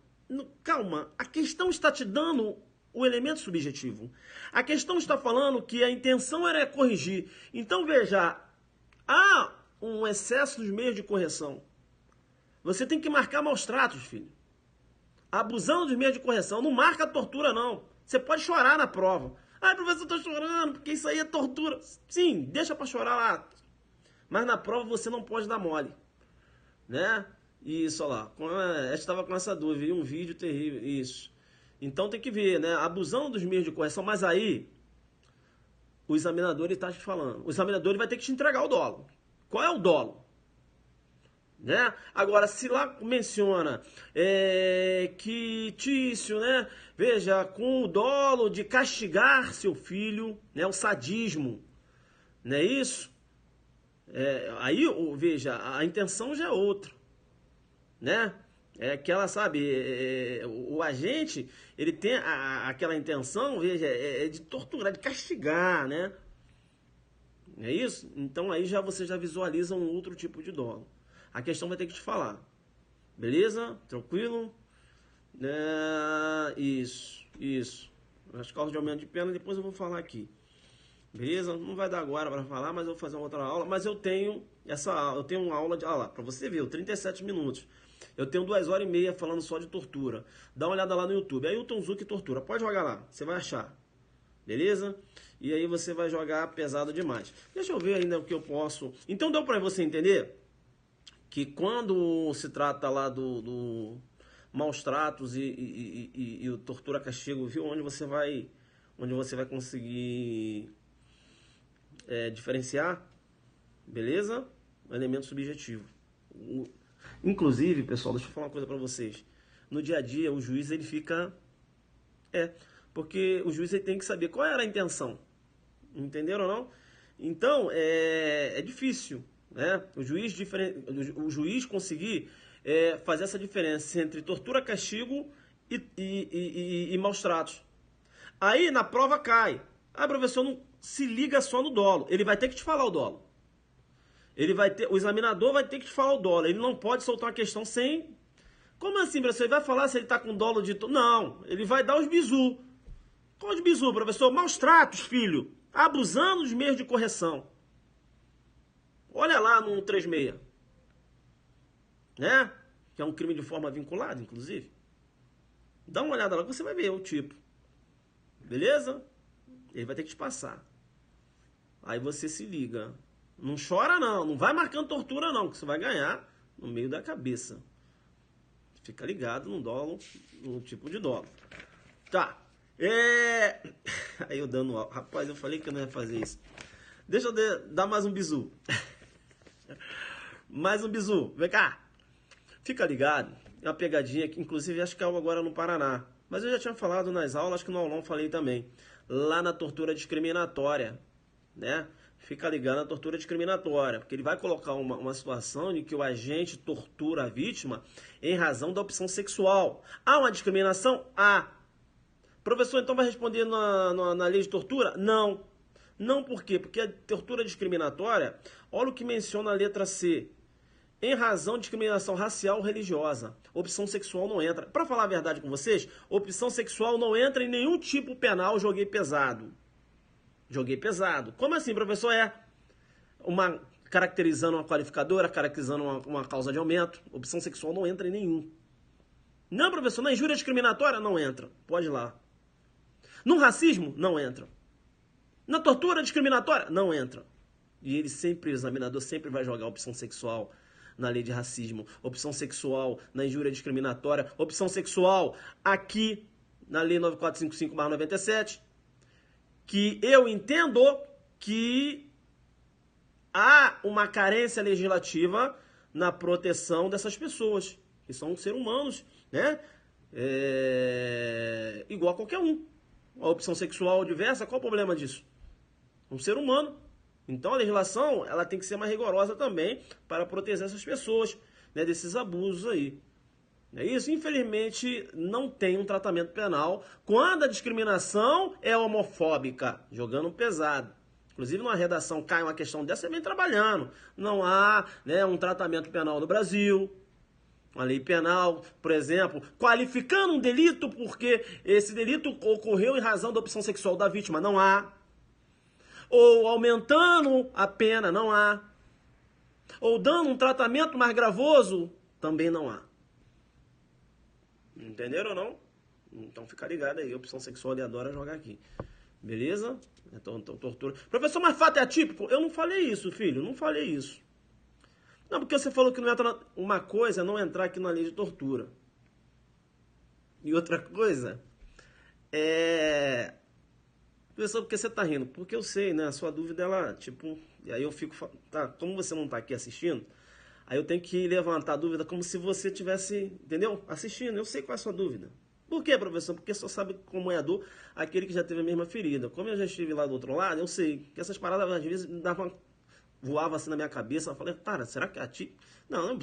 calma. A questão está te dando o elemento subjetivo. A questão está falando que a intenção era corrigir. Então, veja, há um excesso dos meios de correção. Você tem que marcar maus tratos, filho. Abusando dos meios de correção. Não marca a tortura, não. Você pode chorar na prova. Ah, professor, eu tô chorando, porque isso aí é tortura. Sim, deixa pra chorar lá. Mas na prova você não pode dar mole. Né? Isso, olha lá. Eu estava com essa dúvida. Um vídeo terrível. Isso. Então tem que ver, né? Abusando dos meios de correção. Mas aí, o examinador está te falando. O examinador ele vai ter que te entregar o dolo. Qual é o dolo? Né? Agora, se lá menciona que Tício, né, veja, com o dolo de castigar seu filho, né, o sadismo, não é isso? Aí, veja, a intenção já é outra, né? Que ela sabe, o agente, ele tem aquela intenção, veja, de torturar, de castigar, né? É isso? Então aí você já visualiza um outro tipo de dolo. A questão vai ter que te falar. Beleza? Tranquilo? Isso. As causas de aumento de pena, depois eu vou falar aqui. Beleza? Não vai dar agora para falar, mas eu vou fazer uma outra aula. Mas eu tenho uma aula de... Olha lá, para você ver, 37 minutos. Eu tenho 2h30 falando só de tortura. Dá uma olhada lá no YouTube. Ailton Zucchi Tortura. Pode jogar lá, você vai achar. Beleza? E aí você vai jogar pesado demais. Deixa eu ver ainda o que eu posso... Então deu para você entender que quando se trata lá do maus tratos e o tortura castigo, viu? Onde você vai conseguir diferenciar, beleza? Elemento subjetivo. Inclusive, pessoal, deixa eu falar uma coisa para vocês. No dia a dia, o juiz ele fica... porque o juiz ele tem que saber qual era a intenção. Entenderam ou não? Então, é difícil, né? O juiz conseguir fazer essa diferença entre tortura, castigo e maus tratos. Aí na prova cai. Ah, professor, não se liga só no dolo. Ele vai ter que te falar o dolo. O examinador vai ter que te falar o dolo. Ele não pode soltar uma questão sem... Como assim, professor? Ele vai falar se ele está com dolo de... Não, ele vai dar os bizu. Qual de bizu, professor? Maus tratos, filho. Abusando dos meios de correção. Olha lá no 136. Né? Que é um crime de forma vinculada, inclusive. Dá uma olhada lá que você vai ver o tipo. Beleza? Ele vai ter que te passar. Aí você se liga. Não chora não. Não vai marcando tortura não, que você vai ganhar no meio da cabeça. Fica ligado no dolo, no tipo de dolo. Tá. Aí eu dando... Rapaz, eu falei que eu não ia fazer isso. Deixa eu dar mais um bizu. Mais um bizu. Vem cá. Fica ligado. É uma pegadinha que, inclusive, acho que é algo agora no Paraná. Mas eu já tinha falado nas aulas, acho que no aulão falei também. Lá na tortura discriminatória, né? Fica ligado na tortura discriminatória, porque ele vai colocar uma situação em que o agente tortura a vítima em razão da opção sexual. Há uma discriminação? Há. Professor, então vai responder na lei de tortura? Não. Não por quê? Porque a tortura discriminatória, olha o que menciona a letra C. Em razão de discriminação racial ou religiosa. Opção sexual não entra. Para falar a verdade com vocês, opção sexual não entra em nenhum tipo penal, joguei pesado. Joguei pesado. Como assim, professor? Caracterizando uma qualificadora, caracterizando uma causa de aumento. Opção sexual não entra em nenhum. Não, professor, na injúria discriminatória não entra. Pode ir lá. No racismo, não entra. Na tortura discriminatória, não entra. E ele sempre, o examinador sempre vai jogar opção sexual na lei de racismo, opção sexual na injúria discriminatória, opção sexual aqui na lei 9455/97, que eu entendo que há uma carência legislativa na proteção dessas pessoas, que são seres humanos, né? Igual a qualquer um. A opção sexual diversa, qual o problema disso? Um ser humano. Então a legislação ela tem que ser mais rigorosa também para proteger essas pessoas, né, desses abusos aí. É isso? Infelizmente não tem um tratamento penal quando a discriminação é homofóbica, jogando pesado. Inclusive numa redação cai uma questão dessa, você vem trabalhando. Não há, né, um tratamento penal no Brasil. Uma lei penal, por exemplo, qualificando um delito porque esse delito ocorreu em razão da opção sexual da vítima. Não há. Ou aumentando a pena, não há. Ou dando um tratamento mais gravoso, também não há. Entenderam ou não? Então fica ligado aí, a opção sexual ele adora jogar aqui. Beleza? Então tortura. Professor, mas fato é atípico? Eu não falei isso, filho, não falei isso. Não, porque você falou que não entra uma coisa é não entrar aqui na lei de tortura. E outra coisa é... Professor, por que você tá rindo? Porque eu sei, né? A sua dúvida, ela, tipo... E aí eu fico... Tá, como você não tá aqui assistindo, aí eu tenho que levantar a dúvida como se você tivesse, entendeu? Assistindo. Eu sei qual é a sua dúvida. Por quê, professor? Porque só sabe como é a dor aquele que já teve a mesma ferida. Como eu já estive lá do outro lado, eu sei que essas paradas às vezes voavam assim na minha cabeça. Eu falei, cara, será que é a ti? Não,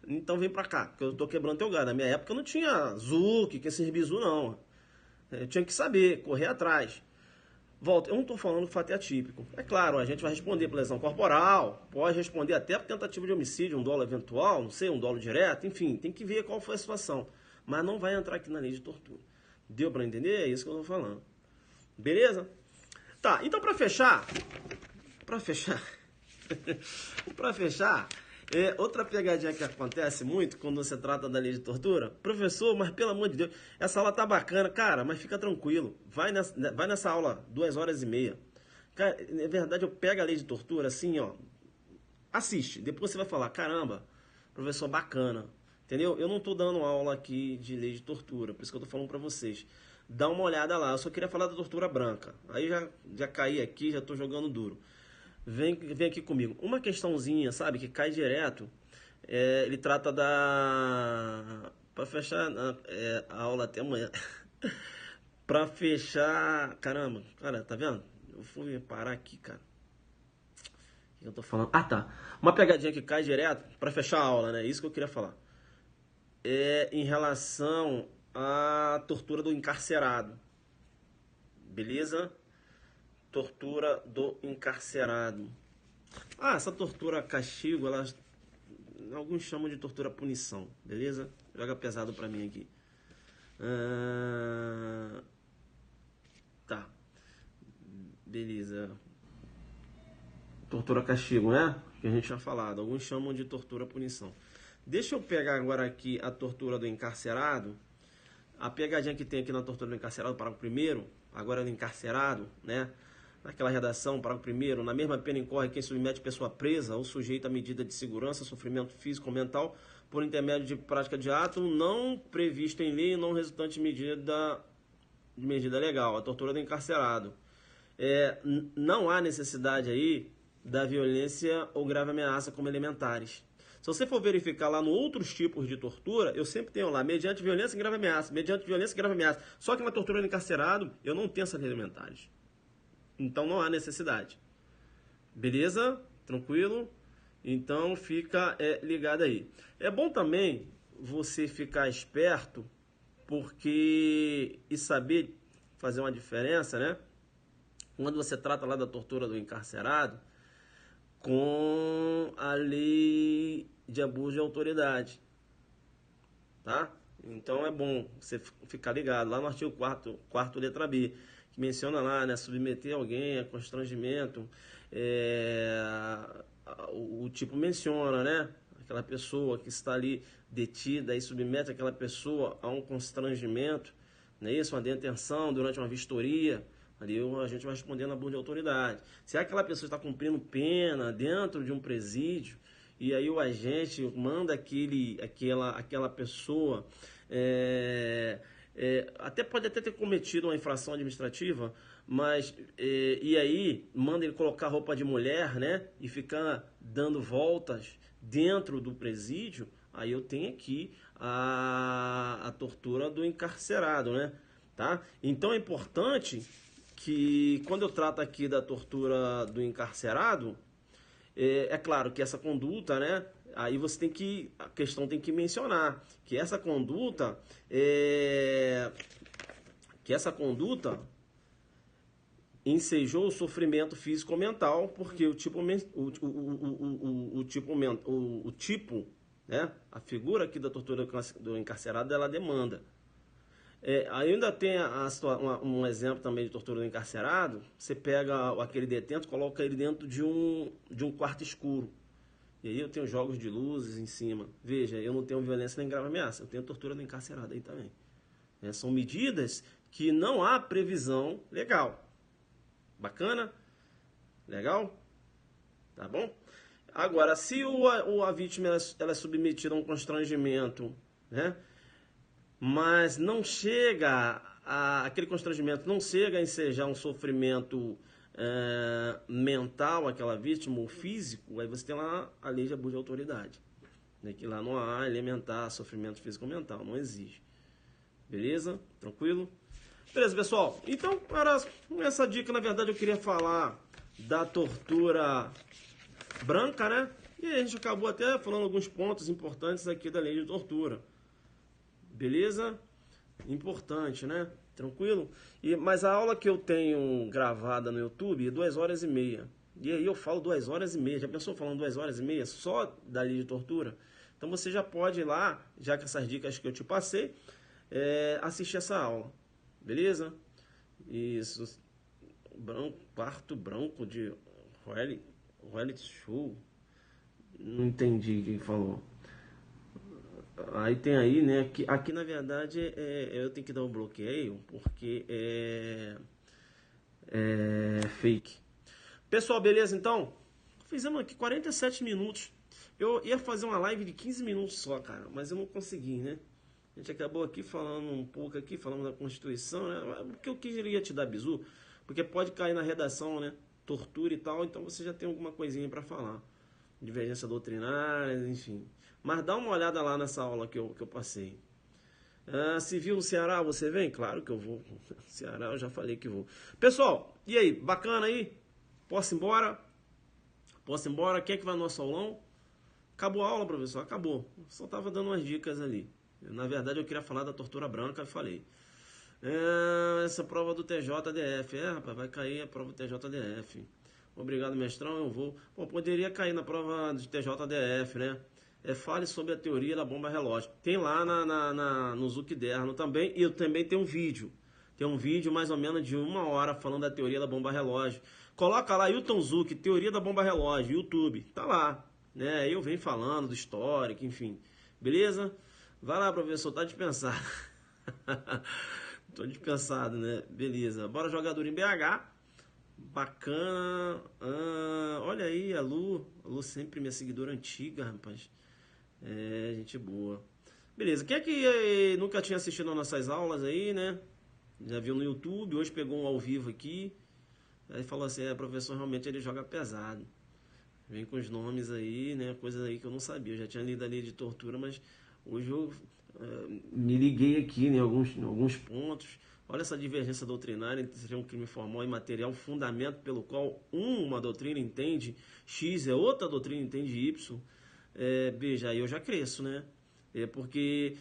então vem pra cá, que eu tô quebrando teu galho. Na minha época não tinha Zuc, que esses bizu não. Eu tinha que saber, correr atrás. Volta, eu não estou falando que o fato é atípico. É claro, a gente vai responder por lesão corporal, pode responder até por tentativa de homicídio, um dolo eventual, não sei, um dolo direto, enfim, tem que ver qual foi a situação. Mas não vai entrar aqui na lei de tortura. Deu para entender? É isso que eu estou falando. Beleza? Tá, então para fechar, para fechar, outra pegadinha que acontece muito quando você trata da lei de tortura. Professor, mas pelo amor de Deus, essa aula tá bacana. Cara, mas fica tranquilo. Vai nessa aula 2h30. Cara, na verdade eu pego a lei de tortura assim, ó. Assiste. Depois você vai falar, caramba, professor, bacana. Entendeu? Eu não tô dando aula aqui de lei de tortura. Por isso que eu tô falando pra vocês. Dá uma olhada lá. Eu só queria falar da tortura branca. Aí já caí aqui, já tô jogando duro. Vem aqui comigo. Uma questãozinha, sabe, que cai direto. Ele trata da... Para fechar a aula até amanhã. Para fechar... Caramba, cara, tá vendo? Eu fui parar aqui, cara. O que eu tô falando? Ah, tá. Uma pegadinha que cai direto para fechar a aula, né? Isso que eu queria falar. Em relação à tortura do encarcerado. Beleza? Tortura do encarcerado. Essa tortura castigo, alguns chamam de tortura punição, beleza? Joga pesado pra mim aqui. Tá. Beleza. Tortura castigo, né? Que a gente tinha falado. Alguns chamam de tortura punição. Deixa eu pegar agora aqui a tortura do encarcerado. A pegadinha que tem aqui na tortura do encarcerado, parágrafo primeiro, agora do encarcerado, né? Naquela redação, parágrafo primeiro, na mesma pena incorre quem submete pessoa presa ou sujeita a medida de segurança, sofrimento físico ou mental, por intermédio de prática de ato não previsto em lei e não resultante de medida legal, a tortura do encarcerado. Não há necessidade aí da violência ou grave ameaça como elementares. Se você for verificar lá no outros tipos de tortura, eu sempre tenho lá, mediante violência e grave ameaça, mediante violência e grave ameaça. Só que na tortura do encarcerado, eu não tenho essas elementares. Então não há necessidade. Beleza? Tranquilo? Então fica ligado aí. É bom também você ficar esperto porque e saber fazer uma diferença, né? Quando você trata lá da tortura do encarcerado com a lei de abuso de autoridade, tá? Então é bom você ficar ligado lá no artigo 4º letra B, que menciona lá, né, submeter alguém a constrangimento, é, o tipo menciona, né, aquela pessoa que está ali detida e submete aquela pessoa a um constrangimento, não é isso, uma detenção durante uma vistoria, ali a gente vai respondendo a abuso de autoridade. Se aquela pessoa está cumprindo pena dentro de um presídio, e aí o agente manda aquela pessoa, até pode até ter cometido uma infração administrativa, mas e aí manda ele colocar roupa de mulher, né, e ficar dando voltas dentro do presídio, aí eu tenho aqui a tortura do encarcerado, né, tá? Então é importante que quando eu trato aqui da tortura do encarcerado, é claro que essa conduta, né? Aí você tem que, a questão tem que mencionar que essa conduta, ensejou o sofrimento físico ou mental, porque o tipo, né? A figura aqui da tortura do encarcerado, ela demanda. Ainda tem um exemplo também de tortura do encarcerado. Você pega aquele detento, coloca ele dentro de um quarto escuro. E aí eu tenho jogos de luzes em cima. Veja, eu não tenho violência nem grave ameaça. Eu tenho tortura do encarcerado aí também. São medidas que não há previsão legal. Bacana? Legal? Tá bom? Agora, se a vítima ela é submetida a um constrangimento, né? Mas não chega aquele constrangimento não chega a ensejar um sofrimento mental aquela vítima, ou físico, aí você tem lá a lei de abuso de autoridade, né, que lá não há elementar sofrimento físico ou mental, não exige. Beleza? Tranquilo? Beleza, pessoal? Então, para essa dica, na verdade, eu queria falar da tortura branca, né? E a gente acabou até falando alguns pontos importantes aqui da lei de tortura. Beleza? Importante, né? Tranquilo? Mas a aula que eu tenho gravada no YouTube é 2h30. E aí eu falo 2h30. Já pensou falando 2h30 só da lei de tortura? Então você já pode ir lá, já com essas dicas que eu te passei, assistir essa aula. Beleza? Isso. Quarto branco de reality show. Não entendi quem falou. Aí tem aí, né, que aqui na verdade eu tenho que dar um bloqueio porque é fake. Pessoal, beleza então? Fizemos aqui 47 minutos. Eu ia fazer uma live de 15 minutos só, cara, mas eu não consegui, né? A gente acabou aqui falando um pouco aqui, falando da Constituição, né? Porque eu queria te dar bizu, porque pode cair na redação, né? Tortura e tal, então você já tem alguma coisinha para falar. Divergência doutrinária, enfim. Mas dá uma olhada lá nessa aula que eu passei. Se viu no Ceará, você vem? Claro que eu vou. Ceará eu já falei que vou. Pessoal, e aí? Bacana aí? Posso ir embora? Posso ir embora? Quem é que vai no nosso aulão? Acabou a aula, professor? Acabou. Só estava dando umas dicas ali. Na verdade, eu queria falar da tortura branca, eu falei. Essa prova do TJDF. Rapaz, vai cair a prova do TJDF. Obrigado, mestrão, eu vou. Pô, poderia cair na prova de TJDF, né? Fale sobre a teoria da bomba relógio. Tem lá no Zucderno também. E eu também tenho um vídeo. Tem um vídeo mais ou menos de 1 hora falando da teoria da bomba relógio. Coloca lá, Hilton Zuc, teoria da bomba relógio, YouTube. Tá lá. Né? Eu venho falando do histórico, enfim. Beleza? Vai lá, professor, tá dispensado. Tô dispensado, né? Beleza. Bora jogador em BH. Bacana. Olha aí, a Lu sempre minha seguidora antiga, rapaz. Gente boa. Beleza, quem é que nunca tinha assistido às nossas aulas aí, né? Já viu no YouTube, hoje pegou um ao vivo aqui. Aí falou assim, professor, realmente ele joga pesado. Vem com os nomes aí, né? Coisas aí que eu não sabia. Eu já tinha lido a lei de tortura, mas hoje eu me liguei aqui, né? Alguns pontos. Olha essa divergência doutrinária entre ser um crime formal e material, fundamento pelo qual uma doutrina entende X e a outra doutrina entende Y. Veja, aí eu já cresço, né? Porque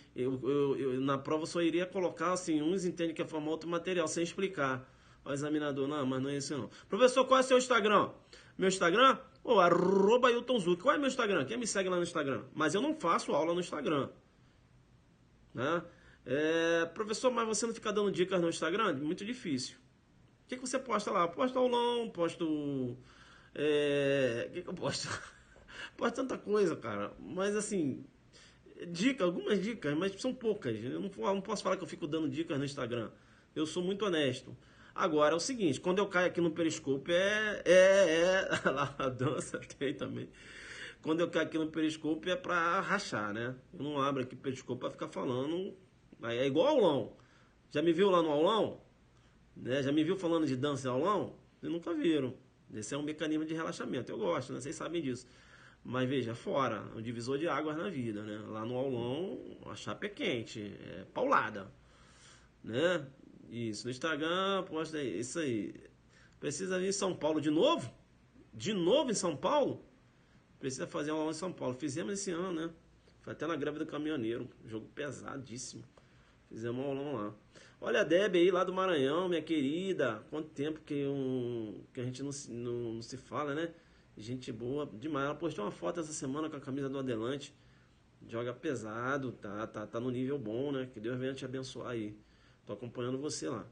na prova eu só iria colocar assim, uns entendem que é forma outro material, sem explicar. O examinador, não, mas não é isso não. Professor, qual é o seu Instagram? Meu Instagram? @ Ailton Zuc. Qual é meu Instagram? Quem me segue lá no Instagram? Mas eu não faço aula no Instagram. Né? Professor, mas você não fica dando dicas no Instagram? Muito difícil. O que você posta lá? Posto aulão, posto. O que eu posto? Posto tanta coisa, cara. Mas assim, algumas dicas, mas são poucas. Eu não posso falar que eu fico dando dicas no Instagram. Eu sou muito honesto. Agora é o seguinte, quando eu caio aqui no Periscope lá a dança tem também. Quando eu caio aqui no Periscope é pra rachar, né? Eu não abro aqui o Periscope pra ficar falando. Aí é igual aulão. Já me viu lá no aulão? Né? Já me viu falando de dança em aulão? Vocês nunca viram. Esse é um mecanismo de relaxamento. Eu gosto, né? Vocês sabem disso. Mas veja, fora, um divisor de águas na vida, né? Lá no aulão, a chapa é quente, é paulada, né? Isso, no Instagram, posta aí, isso aí. Precisa vir em São Paulo de novo? De novo em São Paulo? Precisa fazer um aulão em São Paulo. Fizemos esse ano, né? Foi até na greve do caminhoneiro, jogo pesadíssimo. Fizemos um aulão lá. Olha a Deb aí lá do Maranhão, minha querida. Quanto tempo que a gente não se fala, né? Gente boa demais. Ela postou uma foto essa semana com a camisa do Adelante. Joga pesado, tá no nível bom, né? Que Deus venha te abençoar aí. Tô acompanhando você lá.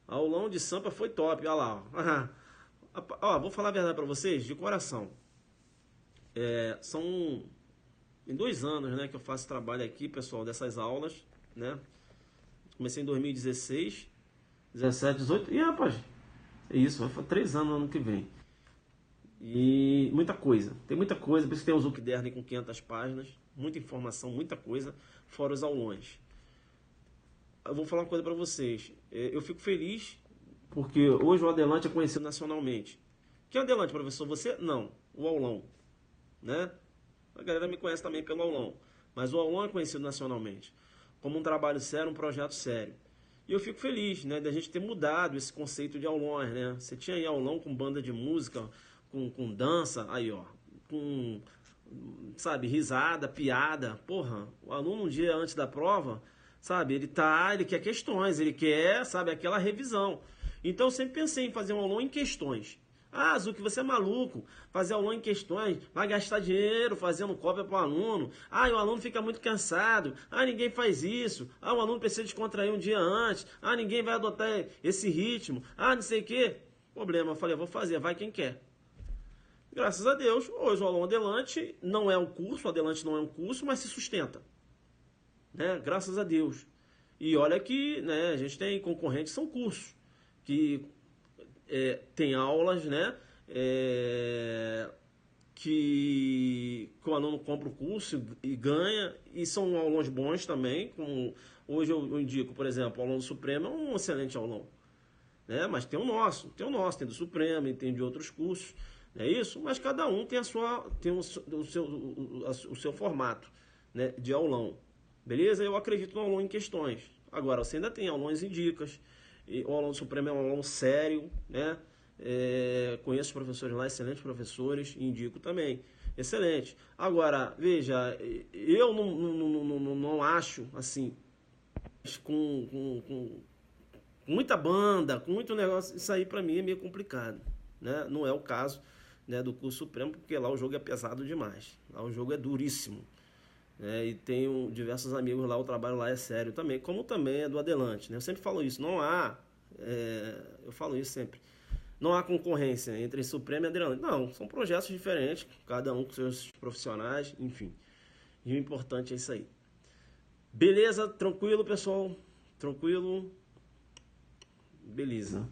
Aulão de Sampa foi top, olha lá. Ó, vou falar a verdade pra vocês, de coração. São em 2 anos, né, que eu faço trabalho aqui, pessoal, dessas aulas, né? Comecei em 2016, 17, 18. E rapaz, é isso, vai fazer 3 anos no ano que vem. E muita coisa, tem muita coisa, por isso que tem o Zuc Derny com 500 páginas, muita informação, muita coisa, fora os aulões. Eu vou falar uma coisa pra vocês, eu fico feliz porque hoje o Adelante é conhecido nacionalmente. Quem é o Adelante, professor? Você? Não, o aulão, né? A galera me conhece também pelo aulão, mas o aulão é conhecido nacionalmente como um trabalho sério, um projeto sério. E eu fico feliz, né, da gente ter mudado esse conceito de aulões, né? Você tinha aí aulão com banda de música, com dança, aí ó, com, sabe, risada, piada. Porra, o aluno um dia antes da prova, sabe, ele quer questões, ele quer, sabe, aquela revisão. Então eu sempre pensei em fazer um aulão em questões. Ah, Zuc, você é maluco, fazer aulão em questões, vai gastar dinheiro fazendo cópia para o aluno. Ah, e o aluno fica muito cansado. Ah, ninguém faz isso. Ah, o aluno precisa descontrair um dia antes. Ah, ninguém vai adotar esse ritmo. Ah, não sei o quê. Problema, eu falei, eu vou fazer, vai quem quer. Graças a Deus, hoje o aulão Adelante não é um curso, o Adelante não é um curso, mas se sustenta. Né? Graças a Deus. E olha que, né, a gente tem concorrentes, são cursos, que tem aulas, né, que o aluno compra o curso e ganha, e são aulões bons também, como hoje eu indico, por exemplo, o aulão do Supremo é um excelente aulão, né, mas tem tem do Supremo e tem de outros cursos, é isso, mas cada um tem o seu formato, né, de aulão, beleza? Eu acredito no aulão em questões. Agora, você ainda tem aulões em dicas, e o aulão do Supremo é um aulão sério, né? Conheço os professores lá, excelentes professores, e indico também. Excelente. Agora, veja, eu não acho, assim, com muita banda, com muito negócio, isso aí pra mim é meio complicado, né? Não é o caso, né, do curso Supremo, porque lá o jogo é pesado demais. Lá o jogo é duríssimo. E tenho diversos amigos lá, o trabalho lá é sério também, como também é do Adelante, né? Eu sempre falo isso, eu falo isso sempre, não há concorrência entre Supremo e Adelante. Não, são projetos diferentes, cada um com seus profissionais, enfim. E o importante é isso aí. Beleza? Tranquilo, pessoal? Tranquilo? Beleza.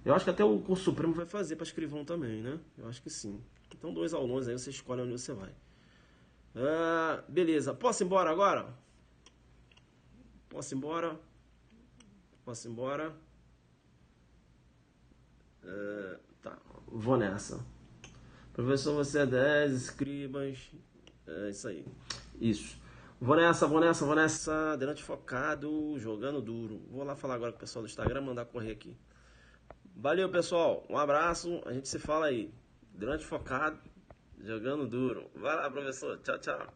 Eu acho que até o curso Supremo vai fazer para escrivão também, né? Eu acho que sim. Então 2 alunos aí, você escolhe onde você vai. Beleza, posso ir embora agora? Posso ir embora? Posso ir embora? Tá, vou nessa. Professor, você é 10, escribas. É isso aí. Isso. Vou nessa. Adelante focado, jogando duro. Vou lá falar agora com o pessoal do Instagram, mandar correr aqui. Valeu, pessoal. Um abraço, a gente se fala aí. Adelante focado, jogando duro. Vai lá, professor. Tchau, tchau.